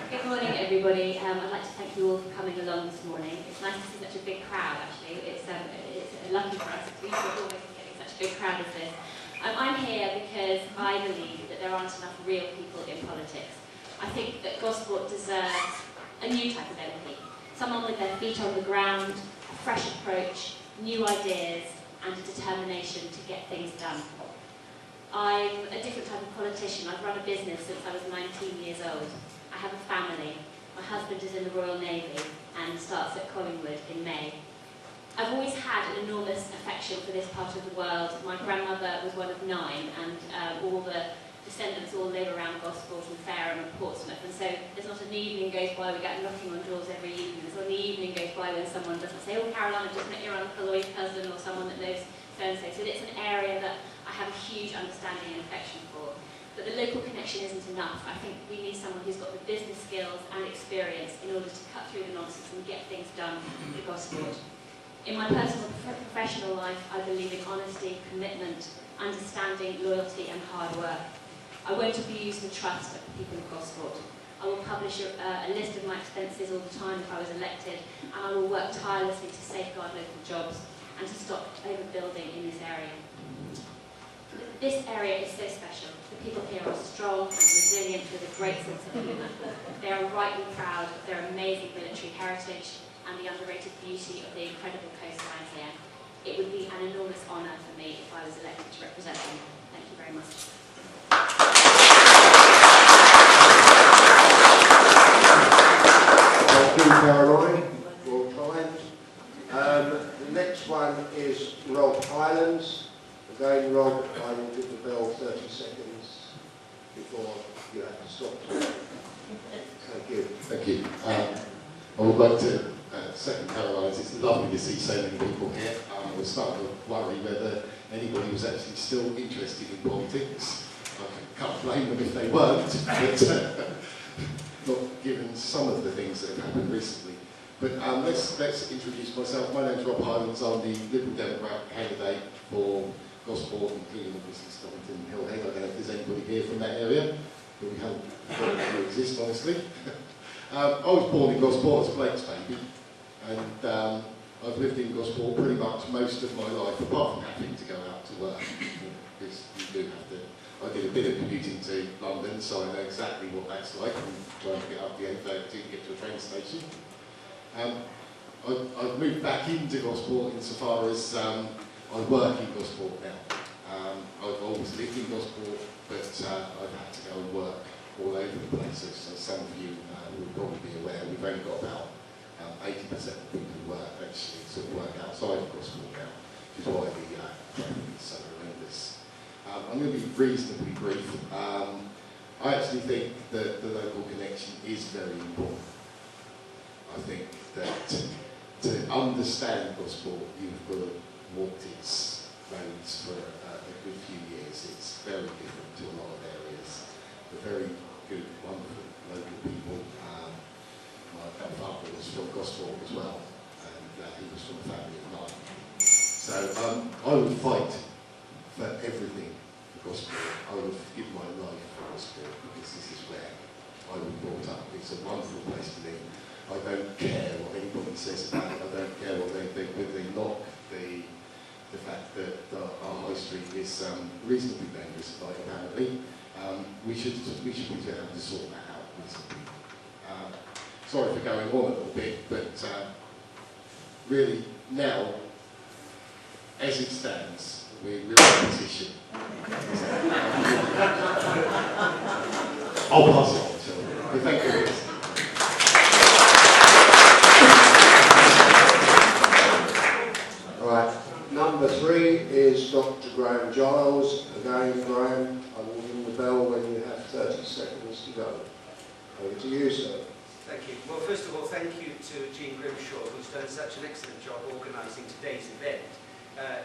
Good morning, everybody. I'd like to thank you all for coming along this morning. It's nice to see such a big crowd, actually. It's lucky for us. We always getting such a big crowd as this. I'm here because I believe that there aren't enough real people in politics. I think that Gosport deserves a new type of MP. Someone with their feet on the ground, a fresh approach, new ideas, and a determination to get things done. I'm a different type of politician. I've run a business since I was 19 years old. I have a family. My husband is in the Royal Navy and starts at Collingwood in May. I've always had an enormous affection for this part of the world. My grandmother was one of 9, and all the descendants all live around Gosport and Fareham and Portsmouth, and so there's not an evening goes by, we get knocking on doors every evening, there's not an evening goes by when someone doesn't say, oh Caroline, I've just met your uncle or your cousin or someone that knows so-and-so. So it's an area that I have a huge understanding and affection for. But the local connection isn't enough. I think we need someone who's got the business skills and experience in order to cut through the nonsense and get things done at Gosport. In my personal and professional life, I believe in honesty, commitment, understanding, loyalty and hard work. I won't abuse the trust of the people of Gosport. I will publish a list of my expenses all the time if I was elected, and I will work tirelessly to safeguard local jobs and to stop overbuilding in this area. This area is so special. The people here are strong and resilient with a great sense of humour. They are rightly proud of their amazing military heritage and the underrated beauty of the incredible coastlines here. It would be an enormous honour for me if I was elected to represent them. Thank you very much. Thank you, Caroline. Well timed. The next one is Rob Highlands. Again, Rob, I will give the bell 30 seconds before you have to stop. Thank you. Thank you. I would like to second Caroline's. It's lovely to see so many people here. I was starting to worry whether anybody was actually still interested in politics. I can't blame them if they weren't, but not given some of the things that have happened recently. But let's introduce myself. My name's Rob Highlands. I'm the Liberal Democrat candidate for Gosport, including obviously Stockton and Hill Head. I don't know if there's anybody here from that area, but we haven't got to exist, honestly. I was born in Gosport as a Blake's baby, and I've lived in Gosport pretty much most of my life, apart from having to go out to work, because you do have to. I did a bit of commuting to London, so I know exactly what that's like, and trying to get up the A30 to get to a train station. I've moved back into Gosport insofar as I work in Gosport now. I've always lived in Gosport, but I've had to go and work all over the place. So some of you will probably be aware, we've only got about 80% of people who work actually sort of work outside of Gosport now, which is why the traffic is so horrendous. I'm going to be reasonably brief. I actually think that the local connection is very important. I think that to understand Gosport, you've got to walk its roads for a good few years. It's very different to a lot of areas. They're very good, wonderful local people. My father was from Gosport as well, and he was from a family of 9. So I would fight for everything for Gosport. I would give my life for Gosport because this is where I was brought up. It's a wonderful place to live. I don't care what anybody says about it. I don't care what they think, whether they knock the fact that our high street is reasonably dangerous, like apparently. We should be able to sort that out reasonably. Sorry for going on a little bit, but really now, as it stands, we're in a position. I'll pass it on, shall we? Thank you. Right. Number 3 is Dr. Graham Giles. Again, Graham, I will ring the bell when you have 30 seconds to go. Over to you, sir. Thank you. Well, first of all, thank you to Jean Grimshaw, who's done such an excellent job organising today's event.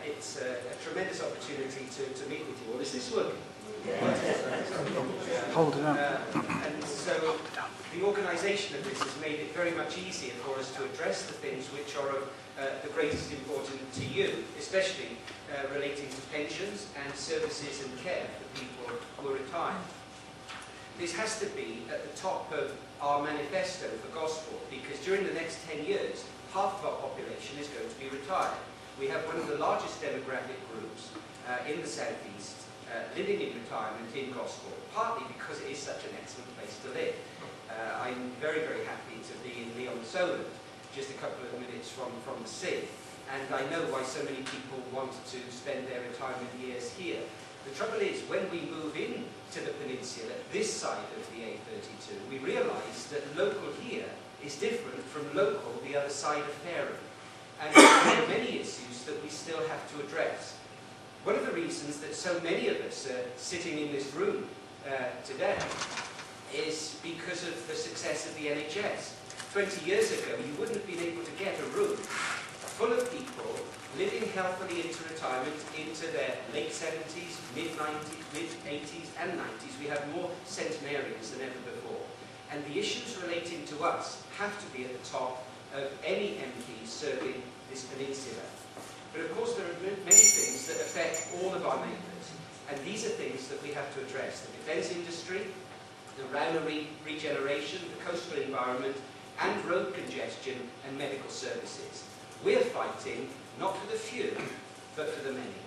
It's a tremendous opportunity to meet with you all. Is this working? Hold it up. And so the organisation of this has made it very much easier for us to address the things which are of the greatest importance to you, especially relating to pensions and services and care for people who are retired. this has to be at the top of our manifesto for Gosport, because during the next 10 years, half of our population is going to be retired. We have one of the largest demographic groups in the southeast living in retirement in Gosport, partly because it is such an excellent place to live. I'm very, very happy to be in Lyon-Solent, just a couple of minutes from the sea, and I know why so many people want to spend their retirement years here. The trouble is, when we move in to the peninsula, this side of the A32, we realise that local here is different from local the other side of Fairham. And there are many issues that we still have to address. One of the reasons that so many of us are sitting in this room today is because of the success of the NHS. 20 years ago, you wouldn't have been able to get a room full of people living healthily into retirement, into their late 70s, mid-90s, mid-80s and 90s. We have more centenarians than ever before. And the issues relating to us have to be at the top of any MP serving this peninsula. But of course there are many things that affect all of our neighbours, and these are things that we have to address. The defence industry, the Rhino regeneration, the coastal environment, and road congestion and medical services. We're fighting not for the few, but for the many.